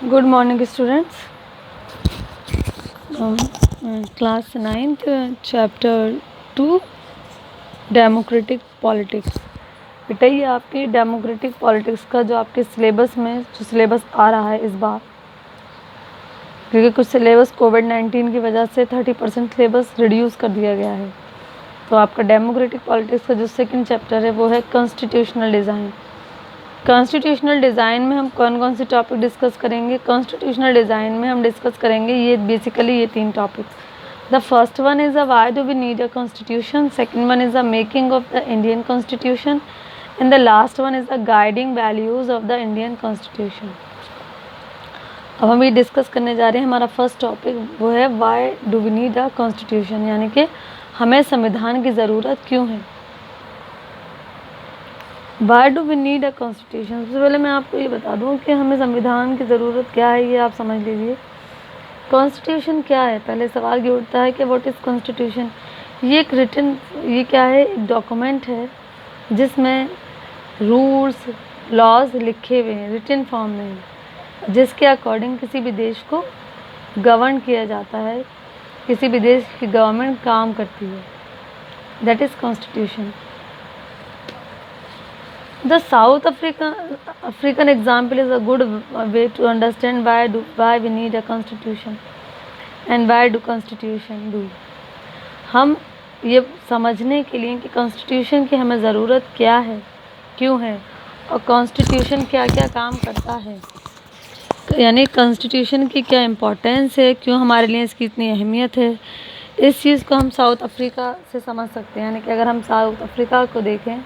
Good morning, students. Class 9th, Chapter 2, democratic politics. बेटा ये आपकी डेमोक्रेटिक पॉलिटिक्स का जो आपके सिलेबस में जो सिलेबस आ रहा है इस बार, क्योंकि कुछ सिलेबस कोविड-19 की वजह से 30% सिलेबस रिड्यूस कर दिया गया है। तो आपका डेमोक्रेटिक पॉलिटिक्स का जो सेकंड चैप्टर है वो है कॉन्स्टिट्यूशनल डिज़ाइन। कॉन्स्टिट्यूशनल डिज़ाइन में हम कौन कौन से टॉपिक डिस्कस करेंगे? कॉन्स्टिट्यूशनल डिज़ाइन में हम डिस्कस करेंगे ये बेसिकली ये 3 topics. The first one is a why do we need a constitution, second one is the making of the Indian constitution and the last one is the guiding values of the Indian constitution. अब हम ये discuss करने जा रहे हैं, हमारा first topic वो है why do we need a constitution, यानी कि हमें संविधान की ज़रूरत क्यों है। Why do we need a constitution, सबसे पहले मैं आपको ये बता दूं कि हमें संविधान की ज़रूरत क्या है, ये आप समझ लीजिए। कॉन्स्टिट्यूशन क्या है? पहले सवाल ये उठता है कि व्हाट इज़ कॉन्स्टिट्यूशन। ये एक रिटन, ये क्या है, एक डॉक्यूमेंट है जिसमें रूल्स लॉज लिखे हुए हैं, रिटन फॉर्म में है, जिसके अकॉर्डिंग किसी भी देश को गवर्न किया जाता है, किसी भी देश की गवर्नमेंट काम करती है। That is constitution. The South African example is a good way to understand why we need a constitution and why do constitution do। हम ये समझने के लिए कि कॉन्स्टिट्यूशन की हमें ज़रूरत क्या है, क्यों है, और कॉन्स्टिट्यूशन क्या क्या काम करता है, यानी कॉन्स्टिट्यूशन की क्या इम्पोर्टेंस है, क्यों हमारे लिए इसकी इतनी अहमियत है। इस चीज़ को हम साउथ अफ्रीका से समझ सकते हैं। यानी कि अगर हम साउथ अफ्रीका को देखें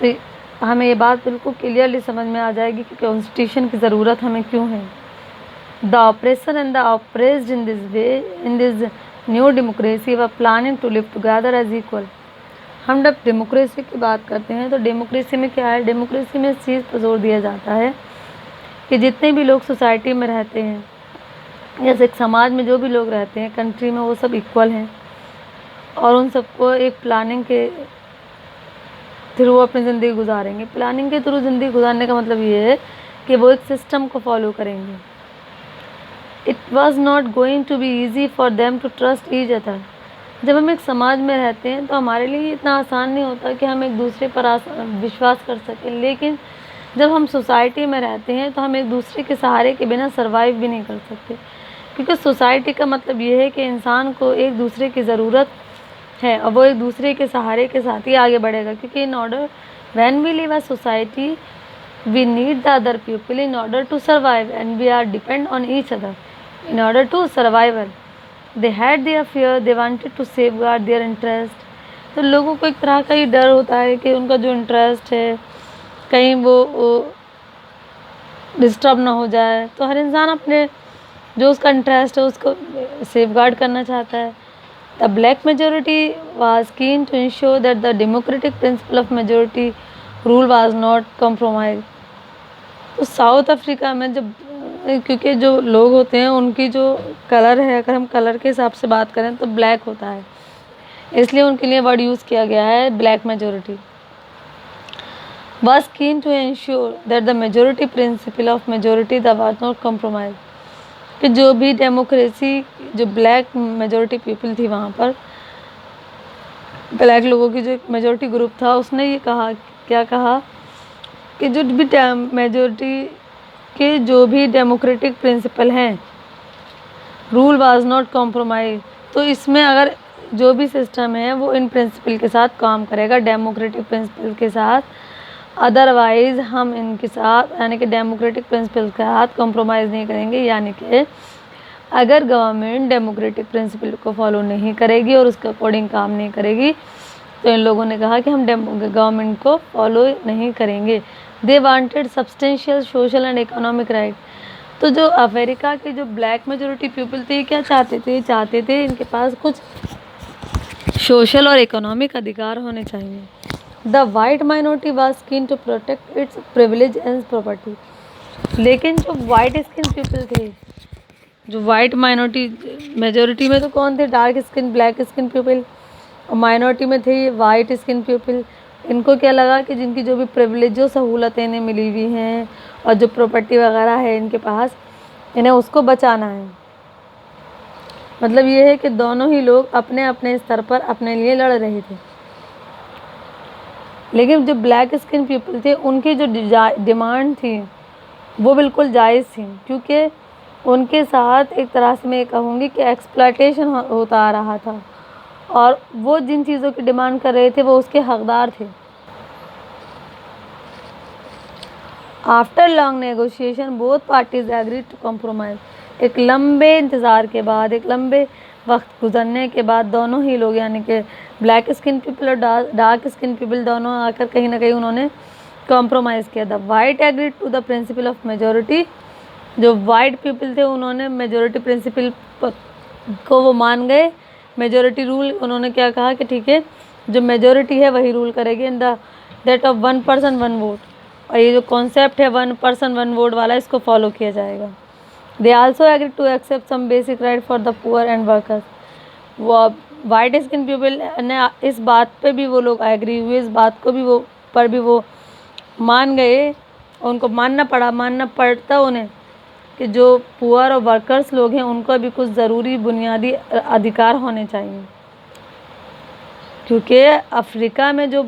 तो हमें ये बात बिल्कुल क्लियरली समझ में आ जाएगी कि कॉन्स्टिट्यूशन की ज़रूरत हमें क्यों है। The operation and the oppressed in this way in this new democracy we planning to live together as equal. हम जब डेमोक्रेसी की बात करते हैं तो डेमोक्रेसी में क्या है, डेमोक्रेसी में इस चीज़ पर जोर दिया जाता है कि जितने भी लोग सोसाइटी में रहते हैं, जैसे एक समाज में जो भी लोग रहते हैं कंट्री में, वो सब इक्वल हैं और उन सबको एक प्लानिंग के थ्रू अपनी ज़िंदगी गुजारेंगे। प्लानिंग के थ्रू ज़िंदगी गुजारने का मतलब ये है कि वो एक सिस्टम को फॉलो करेंगे। It was not going to be easy for them to trust each other. जब हम एक समाज में रहते हैं तो हमारे लिए इतना आसान नहीं होता कि हम एक दूसरे पर विश्वास कर सकें, लेकिन जब हम सोसाइटी में रहते हैं तो हम एक दूसरे के सहारे के बिना सर्वाइव भी नहीं कर सकते, क्योंकि सोसाइटी का मतलब ये है कि इंसान को एक दूसरे की ज़रूरत है और वो एक दूसरे के सहारे के साथ ही आगे बढ़ेगा। क्योंकि in order when we live a society we need the other people in order to survive and we are depend on each other in order to survival. They had their fear, they wanted to safeguard their interest. तो लोगों को एक तरह का ही डर होता है कि उनका जो इंटरेस्ट है कहीं वो डिस्टर्ब ना हो जाए। तो हर इंसान अपने जो उसका इंटरेस्ट है उसको सेफगार्ड करना चाहता है। The black majority was keen to ensure that the democratic principle of majority rule was not compromised। तो साउथ अफ्रीका में जब, क्योंकि जो लोग होते हैं उनकी जो कलर है, अगर हम कलर के हिसाब से बात करें तो ब्लैक होता है, इसलिए उनके लिए वर्ड यूज़ किया गया है black majority. was keen to ensure that the majority principle of majority was not compromised। कि जो भी डेमोक्रेसी, जो ब्लैक मेजॉरिटी पीपल थी, वहाँ पर ब्लैक लोगों की जो एक मेजॉरिटी ग्रुप था, उसने ये कहा, क्या कहा कि जो भी मेजॉरिटी के जो भी डेमोक्रेटिक प्रिंसिपल हैं, रूल वाज नॉट कॉम्प्रोमाइज। तो इसमें अगर जो भी सिस्टम है वो इन प्रिंसिपल के साथ काम करेगा, डेमोक्रेटिक प्रिंसिपल के साथ, अदरवाइज़ हम इनके साथ यानी कि डेमोक्रेटिक प्रिंसिपल के साथ कॉम्प्रोमाइज़ नहीं करेंगे। यानी कि अगर गवर्नमेंट डेमोक्रेटिक प्रिंसिपल को फॉलो नहीं करेगी और उसके अकॉर्डिंग काम नहीं करेगी तो इन लोगों ने कहा कि हम गवर्नमेंट को फॉलो नहीं करेंगे। They wanted substantial social and economic right. तो जो अमेरिका के जो ब्लैक मेजोरिटी पीपल थे, क्या चाहते थे इनके पास कुछ सोशल और इकोनॉमिक अधिकार होने चाहिए। The white minority was keen to protect its privilege and property. लेकिन जो वाइट स्किन पीपल थे, जो वाइट माइनॉरिटी, मेजोरिटी में तो कौन थे, dark skin black skin people, और माइनॉरिटी में थे वाइट स्किन पीपल, इनको क्या लगा कि जिनकी जो भी प्रिविलेज जो सहूलतें इन्हें मिली हुई हैं और जो प्रॉपर्टी वगैरह है इनके पास, इन्हें उसको बचाना है। मतलब ये है कि दोनों ही लोग अपने अपने स्तर पर अपने लिए लड़ रहे थे। लेकिन जो ब्लैक स्किन पीपल थे उनकी जो डिमांड थी वो बिल्कुल जायज़ थी, क्योंकि उनके साथ एक तरह से मैं कहूँगी कि एक्सप्लॉयटेशन होता आ रहा था, और वो जिन चीज़ों की डिमांड कर रहे थे वो उसके हकदार थे। After long negotiation both parties agree to compromise. एक लंबे इंतज़ार के बाद, एक लंबे वक्त गुजरने के बाद दोनों ही लोग यानी कि ब्लैक स्किन पीपल और डार्क स्किन पीपल दोनों आकर कहीं ना कहीं उन्होंने कॉम्प्रोमाइज़ किया। The white agree to the principle of majority. जो वाइट पीपल थे उन्होंने मेजोरिटी प्रिंसिपल को वो मान गए। मेजोरिटी रूल उन्होंने क्या कहा कि ठीक है, जो मेजोरिटी है वही रूल करेगी, and the that of 1 person 1 vote. और ये जो कॉन्सेप्ट है 1 पर्सन 1 वोट वाला, इसको फॉलो किया जाएगा। They also agree to accept some basic right for the poor and workers. वो वाइट स्किन पीपल ने इस बात पे भी वो लोग एग्री हुए, इस बात को भी वो मान गए, उनको मानना पड़ता उन्हें कि जो पुअर और वर्कर्स लोग हैं उनको भी कुछ ज़रूरी बुनियादी अधिकार होने चाहिए, क्योंकि अफ्रीका में जो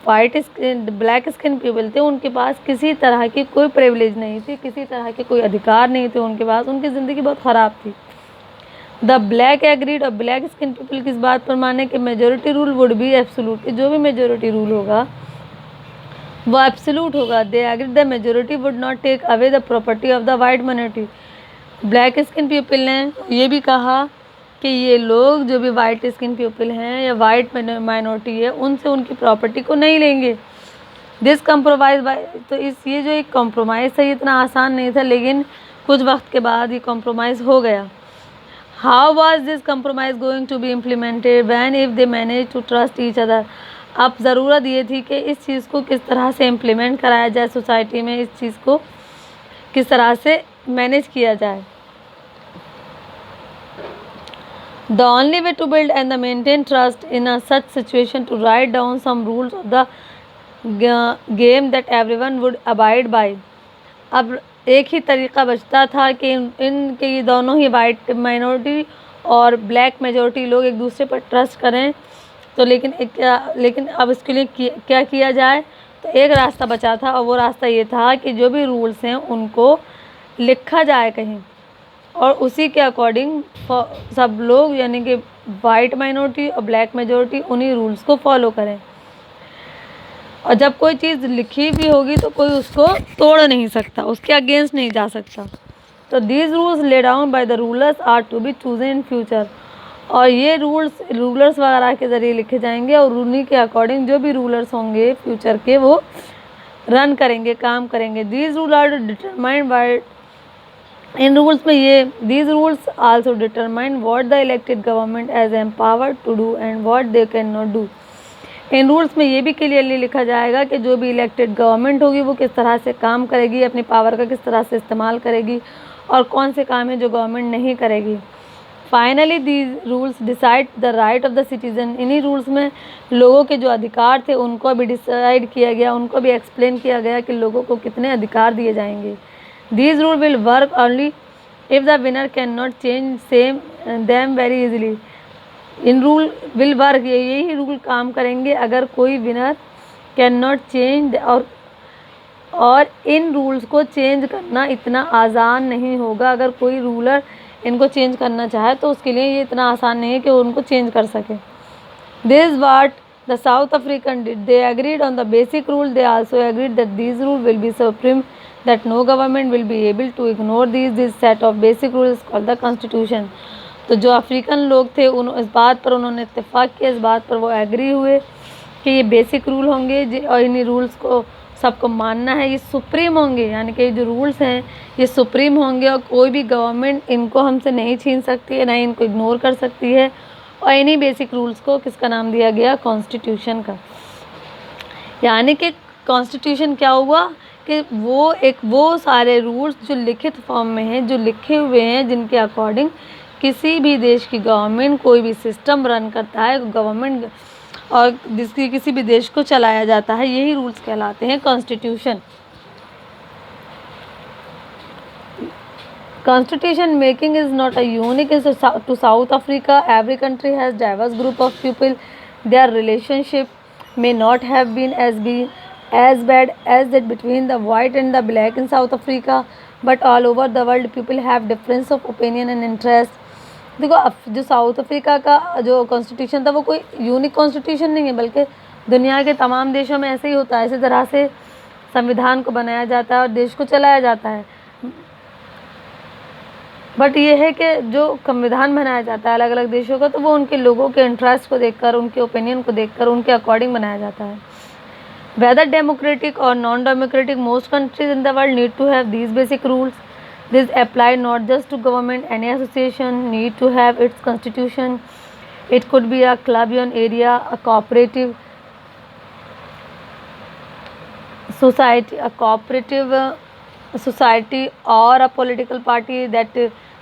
ब्लैक स्किन पीपल थे उनके पास किसी तरह की कोई प्रिविलेज नहीं थी, किसी तरह के कोई अधिकार नहीं थे उनके पास, उनकी ज़िंदगी बहुत ख़राब थी। द ब्लैक एग्रीड और ब्लैक स्किन पीपल किस बात पर माने कि majority rule would be absolute, कि जो भी मेजोरिटी रूल होगा वो एब्सोल्यूट होगा। They agreed the majority would not take away the property of the white minority. Black skin people ने ये भी कहा कि ये लोग जो भी वाइट स्किन पीपल हैं या वाइट माइनॉरिटी है उनसे उनकी प्रॉपर्टी को नहीं लेंगे। दिस कम्प्रोमाइज़ तो ये जो एक कॉम्प्रोमाइज़ था ये इतना आसान नहीं था, लेकिन कुछ वक्त के बाद ये कॉम्प्रोमाइज़ हो गया। How was this compromise going to be implemented when if they manage to trust each other. अब ज़रूरत ये थी कि इस चीज़ को किस तरह से इम्प्लीमेंट कराया जाए सोसाइटी में, इस चीज़ को किस तरह से मैनेज किया जाए। The only way to build and maintain trust in a such situation to write down some rules of the game that everyone would abide by। अब एक ही तरीका बचता था कि इनके ये दोनों ही वाइट माइनॉरिटी और ब्लैक मेजॉरिटी लोग एक दूसरे पर ट्रस्ट करें। तो लेकिन अब इसके लिए क्या किया जाए, तो एक रास्ता बचा था और वो रास्ता ये था कि जो भी रूल्स हैं उनको लिखा जाए कहीं, और उसी के अकॉर्डिंग सब लोग यानी कि वाइट माइनॉरिटी और ब्लैक मेजॉरिटी उन्हीं रूल्स को फॉलो करें। और जब कोई चीज़ लिखी भी होगी तो कोई उसको तोड़ नहीं सकता, उसके अगेंस्ट नहीं जा सकता। तो these rules lay down by the rulers are to be chosen in future. और ये रूलर्स वगैरह के ज़रिए लिखे जाएंगे और उन्हीं के अकॉर्डिंग जो भी रूलर्स होंगे फ्यूचर के वो रन करेंगे, काम करेंगे। These rule are determined by, इन रूल्स में ये these rules also determine what the elected government is empowered to do and what they can not do. इन रूल्स में ये भी क्लियरली लिखा जाएगा कि जो भी इलेक्टेड गवर्नमेंट होगी वो किस तरह से काम करेगी, अपनी पावर का किस तरह से इस्तेमाल करेगी, और कौन से काम है जो गवर्नमेंट नहीं करेगी। Finally these rules decide the right of the citizen. इन्हीं रूल्स में लोगों के जो अधिकार थे उनको भी डिसाइड किया गया, उनको भी एक्सप्लेन किया गया कि लोगों को कितने अधिकार दिए जाएंगे। These rules will work only if the winner cannot change them very easily। In rule will work, यही रूल काम करेंगे अगर कोई विनर कैन नॉट चेंज, और इन रूल्स को चेंज करना इतना आसान नहीं होगा। अगर कोई रूलर इनको चेंज करना चाहे तो उसके लिए ये इतना आसान नहीं है कि वो उनको चेंज कर सके। This what the south African did, they agreed on the basic rule, they also agreed that these rule will be supreme, that no government will be able to ignore this set of basic rules called the constitution। तो जो African लोग थे इस बात पर उन्होंने इत्तेफाक किया, इस बात पर वो एग्री हुए कि ये बेसिक रूल होंगे और इन्हीं रूल्स को सबको मानना है, ये सुप्रीम होंगे, यानी कि जो रूल्स हैं ये सुप्रीम होंगे और कोई भी गवर्नमेंट इनको हमसे नहीं छीन सकती है, ना इनको इग्नोर कर सकती है। और इन्हीं बेसिक रूल्स को किसका नाम दिया गया, कॉन्स्टिट्यूशन का। यानी कि कॉन्स्टिट्यूशन क्या हुआ कि वो सारे रूल्स जो लिखित फॉर्म में हैं, जो लिखे हुए हैं, जिनके अकॉर्डिंग किसी भी देश की गवर्नमेंट कोई भी सिस्टम रन करता है, गवर्नमेंट और जिसकी किसी भी देश को चलाया जाता है, यही रूल्स कहलाते हैं constitution. Constitution making is not a unique to South Africa. Every country has diverse group of people. Their relationship may not have been as bad as that between the white and the black in South Africa, but all over the world people have difference of opinion and interest. देखो जो south Africa का जो constitution था वो कोई unique constitution नहीं है, बल्कि दुनिया के तमाम देशों में ऐसे ही होता है। इसी तरह से संविधान को बनाया जाता है और देश को चलाया जाता है। बट ये है कि जो संविधान बनाया जाता है अलग अलग देशों का, तो वो उनके लोगों के इंटरेस्ट को देखकर, उनके ओपिनियन को देखकर, उनके अकॉर्डिंग बनाया जाता है। वेदर डेमोक्रेटिक और non democratic, most countries in the world need to have these basic rules. This apply not just to government, any association need to have its constitution. It could be a club in area, a cooperative society or a political party that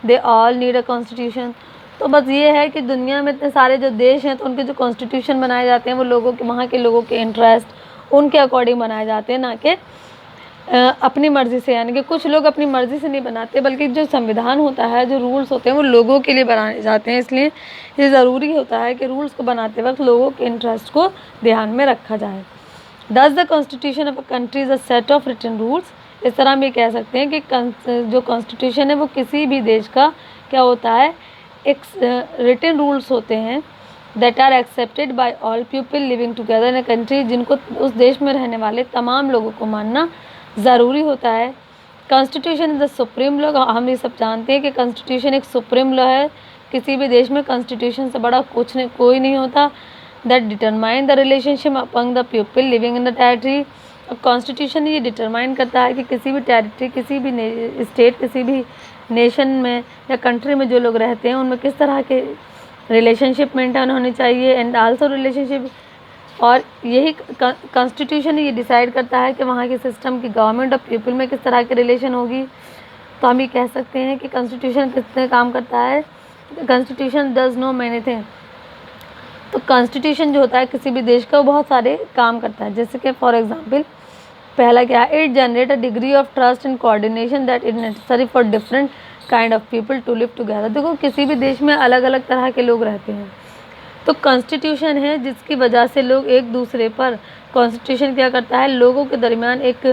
they all need a constitution. तो बस ये है कि दुनिया में इतने सारे जो देश हैं तो उनके जो कॉन्स्टिट्यूशन बनाए जाते हैं वो लोगों के, वहाँ के लोगों के इंटरेस्ट उनके अकॉर्डिंग बनाए जाते हैं, ना कि अपनी मर्ज़ी से। यानी कि कुछ लोग अपनी मर्ज़ी से नहीं बनाते, बल्कि जो संविधान होता है, जो रूल्स होते हैं वो लोगों के लिए बनाए जाते हैं। इसलिए ये ज़रूरी होता है कि रूल्स को बनाते वक्त लोगों के इंटरेस्ट को ध्यान में रखा जाए. Thus the constitution of a country is a set of written rules. इस तरह हम ये कह सकते हैं कि जो कॉन्स्टिट्यूशन है वो किसी भी देश का क्या होता है, एक रिटन रूल्स होते हैं that are accepted by all people living together in a country, जिनको उस देश में रहने वाले तमाम लोगों को मानना ज़रूरी होता है. Constitution is the supreme law. हम ये सब जानते हैं कि कॉन्स्टिट्यूशन एक सुप्रीम लॉ है. किसी भी देश में कॉन्स्टिट्यूशन से बड़ा कोई नहीं होता. That determine the relationship among the people living in the territory. Constitution ये डिटरमाइन करता है कि किसी भी टेरिटरी, किसी भी स्टेट, किसी भी नेशन में या कंट्री में जो लोग रहते हैं उनमें किस तरह के रिलेशनशिप मेंटेन होने चाहिए, एंड आल्सो रिलेशनशिप. और यही कॉन्स्टिट्यूशन ये डिसाइड करता है कि वहाँ के सिस्टम की, गवर्नमेंट और पीपल में किस तरह की रिलेशन होगी. तो हम ये कह सकते हैं कि कॉन्स्टिट्यूशन कितने काम करता है. Constitution does know many thing. तो कॉन्स्टिट्यूशन जो होता है किसी भी देश का वो बहुत सारे काम करता है. जैसे कि फॉर एग्जांपल पहला क्या है, it generate a degree of trust and coordination that is necessary for different kind of people to live together. देखो किसी भी देश में अलग अलग तरह के लोग रहते हैं, तो कॉन्स्टिट्यूशन है जिसकी वजह से लोग एक दूसरे पर, कॉन्स्टिट्यूशन क्या करता है, लोगों के दरमियान एक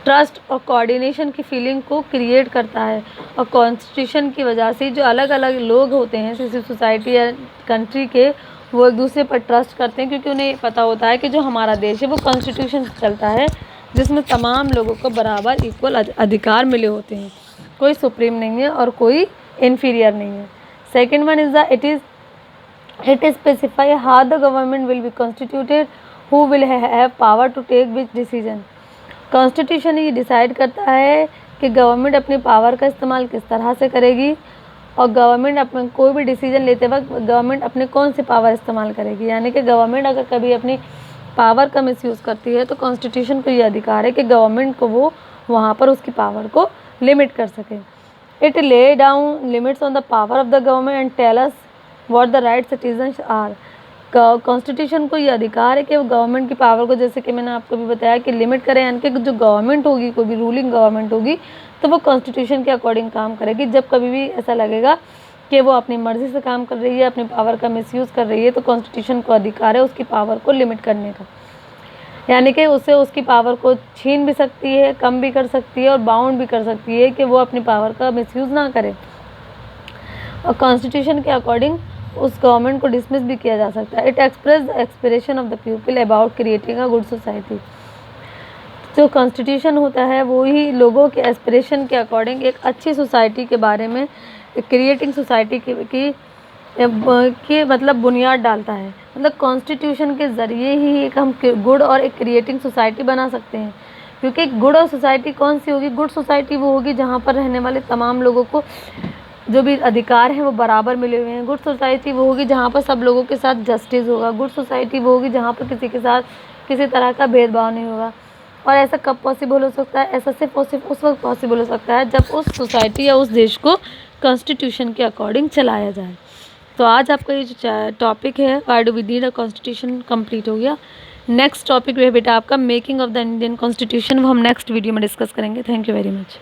ट्रस्ट और कोऑर्डिनेशन की फीलिंग को क्रिएट करता है. और कॉन्स्टिट्यूशन की वजह से जो अलग अलग लोग होते हैं किसी सोसाइटी या कंट्री के, वो एक दूसरे पर ट्रस्ट करते हैं, क्योंकि उन्हें पता होता है कि जो हमारा देश है वो कॉन्स्टिट्यूशन से चलता है, जिसमें तमाम लोगों को बराबर इक्वल अधिकार मिले होते हैं. कोई सुप्रीम नहीं है और कोई इन्फीरियर नहीं है. Second one is the it specify how the government will be constituted, who will have power to take which decision. Constitution ये डिसाइड करता है कि गवर्नमेंट अपनी पावर का इस्तेमाल किस तरह से करेगी, और गवर्नमेंट अपने कोई भी डिसीजन लेते वक्त गवर्नमेंट अपने कौन सी पावर इस्तेमाल करेगी. यानी कि गवर्नमेंट अगर कभी अपनी पावर का मिसयूज़ करती है तो कॉन्स्टिट्यूशन को ये अधिकार है कि गवर्नमेंट को वो वहाँ पर उसकी पावर को लिमिट कर सके. It lay down limits on the power of the government and tell us what the right citizens are. Constitution को ये अधिकार है कि वो गवर्नमेंट की पावर को, जैसे कि मैंने आपको भी बताया, कि लिमिट करें. यानी कि जो गवर्नमेंट होगी, कोई भी रूलिंग गवर्नमेंट होगी, तो वो कॉन्स्टिट्यूशन के अकॉर्डिंग काम करेगी. जब कभी भी ऐसा लगेगा कि वो अपनी मर्ज़ी से काम कर रही है, अपनी पावर का मिसयूज़ कर रही है, तो कॉन्स्टिट्यूशन को अधिकार है उसकी पावर को लिमिट करने का. यानी कि उससे उसकी पावर को छीन भी सकती है, कम भी कर सकती है और बाउंड भी कर सकती है कि वो अपनी पावर का मिसयूज़ ना करे. और कॉन्स्टिट्यूशन के अकॉर्डिंग उस गवर्नमेंट को डिसमिस भी किया जा सकता है. It express the expiration of the people about creating a good society. जो कॉन्स्टिट्यूशन होता है वो ही लोगों के एस्पिरेशन के अकॉर्डिंग एक अच्छी सोसाइटी के बारे में, क्रिएटिंग सोसाइटी की मतलब बुनियाद डालता है. मतलब कॉन्स्टिट्यूशन के ज़रिए ही एक हम गुड और एक क्रिएटिंग सोसाइटी बना सकते हैं. क्योंकि गुड और सोसाइटी कौन सी होगी, गुड सोसाइटी वो होगी जहाँ पर रहने वाले तमाम लोगों को जो भी अधिकार हैं वो बराबर मिले हुए हैं. गुड सोसाइटी वो होगी जहाँ पर सब लोगों के साथ जस्टिस होगा. गुड सोसाइटी वो होगी जहाँ पर किसी के साथ किसी तरह का भेदभाव नहीं होगा. और ऐसा कब पॉसिबल हो सकता है, ऐसा सिर्फ उस वक्त पॉसिबल हो सकता है जब उस सोसाइटी या उस देश को कॉन्स्टिट्यूशन के अकॉर्डिंग चलाया जाए. तो आज आपका ये जो टॉपिक है why do we need a constitution complete हो गया। नेक्स्ट टॉपिक है बेटा आपका making of the Indian constitution, वो हम नेक्स्ट वीडियो में डिस्कस करेंगे। Thank you very much.